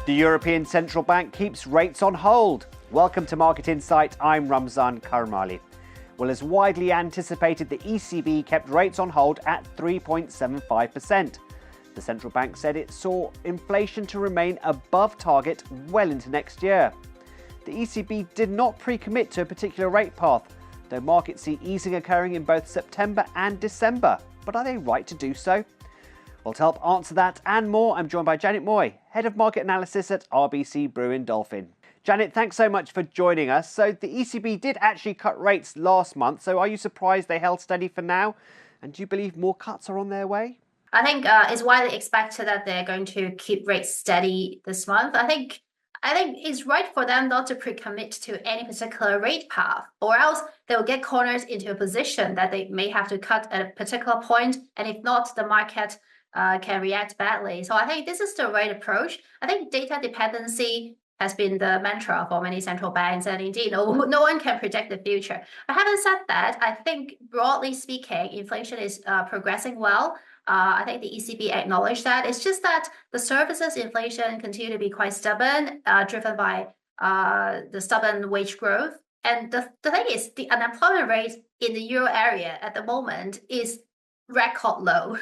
The European Central Bank keeps rates on hold. Welcome to Market Insight, I'm Ramzan Karmali. Well, as widely anticipated, the ECB kept rates on hold at 3.75%. The central bank said it saw inflation to remain above target well into next year. The ECB did not pre-commit to a particular rate path, though markets see easing occurring in both September and December. But are they right to do so? Well, to help answer that and more, I'm joined by Janet Mui, Head of Market Analysis at RBC Brewin Dolphin. Janet, thanks so much for joining us. So the ECB did actually cut rates last month, so are you surprised they held steady for now? And do you believe more cuts are on their way? I think it's widely expected that they're going to keep rates steady this month. I think it's right for them not to pre-commit to any particular rate path, or else they will get cornered into a position that they may have to cut at a particular point, and if not, the market can react badly. So I think this is the right approach. I think data dependency has been the mantra for many central banks, and indeed, no one can predict the future. But having said that, I think broadly speaking, inflation is progressing well. I think the ECB acknowledged that. It's just that the services inflation continue to be quite stubborn, driven by the stubborn wage growth. And the thing is, the unemployment rate in the euro area at the moment is record low.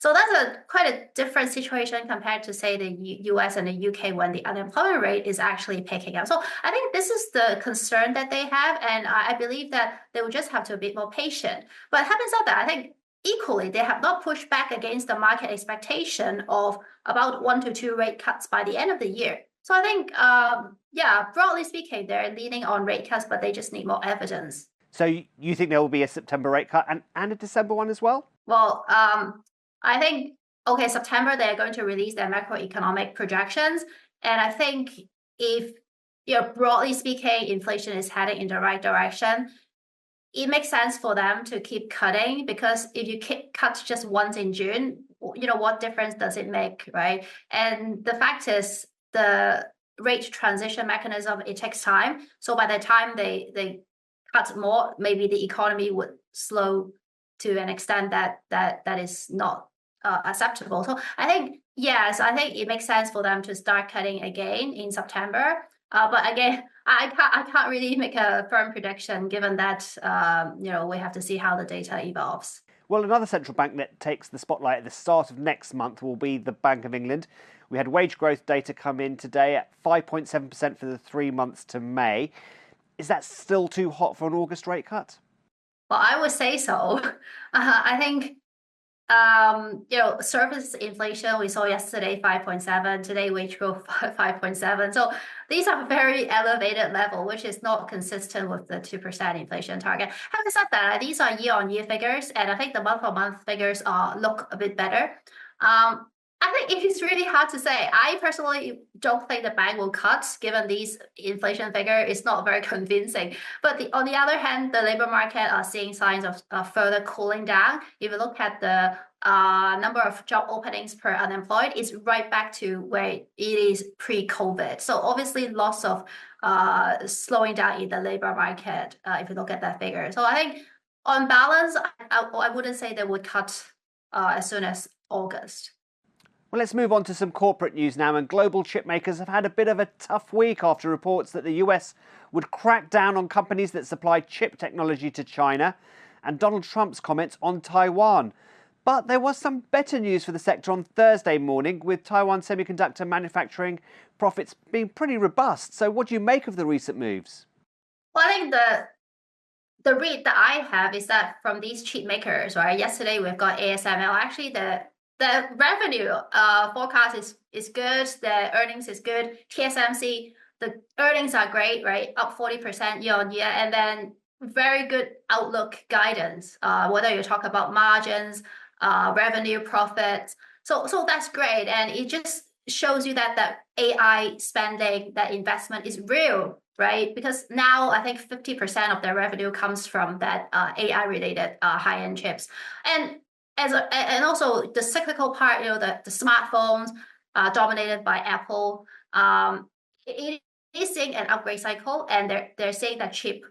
So that's quite a different situation compared to, say, the US and the UK, when the unemployment rate is actually picking up. So I think this is the concern that they have, and I believe that they will just have to be a bit more patient. But having said that, I think equally, they have not pushed back against the market expectation of about 1 to 2 rate cuts by the end of the year. So I think, broadly speaking, they're leaning on rate cuts, but they just need more evidence. So you think there will be a September rate cut and a December one as well? Well, I think, September, they're going to release their macroeconomic projections. And I think if, broadly speaking, inflation is heading in the right direction, it makes sense for them to keep cutting, because if you cut just once in June, what difference does it make, right? And the fact is, the rate transition mechanism, it takes time. So by the time they cut more, maybe the economy would slow to an extent that is not acceptable. So I think, yes, I think it makes sense for them to start cutting again in September. But again, I can't really make a firm prediction, given that we have to see how the data evolves. Well, another central bank that takes the spotlight at the start of next month will be the Bank of England. We had wage growth data come in today at 5.7% for the 3 months to May. Is that still too hot for an August rate cut? Well, I would say so. I think service inflation, we saw yesterday 5.7, today wage growth 5.7. So these are very elevated level, which is not consistent with the 2% inflation target. Having said that, these are year-on-year figures, and I think the month-on-month figures look a bit better. I think it is really hard to say. I personally don't think the bank will cut, given these inflation figure is not very convincing. But on the other hand, the labor market are seeing signs of further cooling down. If you look at the number of job openings per unemployed, it's right back to where it is pre-COVID. So obviously lots of slowing down in the labor market if you look at that figure. So I think on balance, I wouldn't say they would cut as soon as August. Well, let's move on to some corporate news now. And global chipmakers have had a bit of a tough week after reports that the US would crack down on companies that supply chip technology to China, and Donald Trump's comments on Taiwan. But there was some better news for the sector on Thursday morning, with Taiwan semiconductor manufacturing profits being pretty robust. So what do you make of the recent moves? Well, I think the read that I have is that from these chip makers, right? Yesterday we've got ASML. Actually, the revenue forecast is good. The earnings is good. TSMC, the earnings are great, right? Up 40% year on year, and then very good outlook guidance. Whether you talk about margins, revenue, profits, so that's great, and it just shows you that AI spending, that investment is real, right? Because now I think 50% of their revenue comes from that AI related high-end chips, and also the cyclical part, the smartphones dominated by Apple, it is seeing an upgrade cycle, and they're saying that chip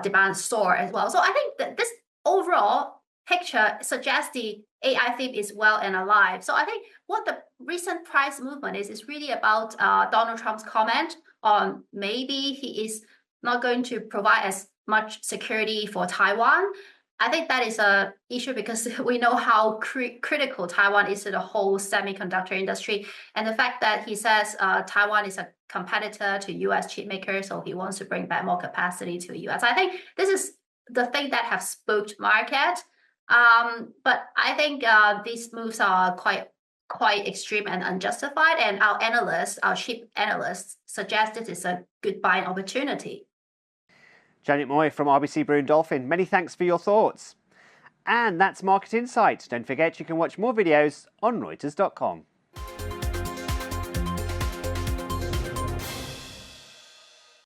demand soar as well. So I think that this overall picture suggests the AI theme is well and alive. So I think what the recent price movement is really about Donald Trump's comment on maybe he is not going to provide as much security for Taiwan. I think that is an issue because we know how critical Taiwan is to the whole semiconductor industry. And the fact that he says Taiwan is a competitor to US chipmakers, so he wants to bring back more capacity to the US. I think this is the thing that have spooked market. But I think these moves are quite extreme and unjustified. And our analysts, our chip analysts, suggest this is a good buying opportunity. Janet Mui from RBC Brewin Dolphin, many thanks for your thoughts. And that's Market Insight. Don't forget you can watch more videos on Reuters.com.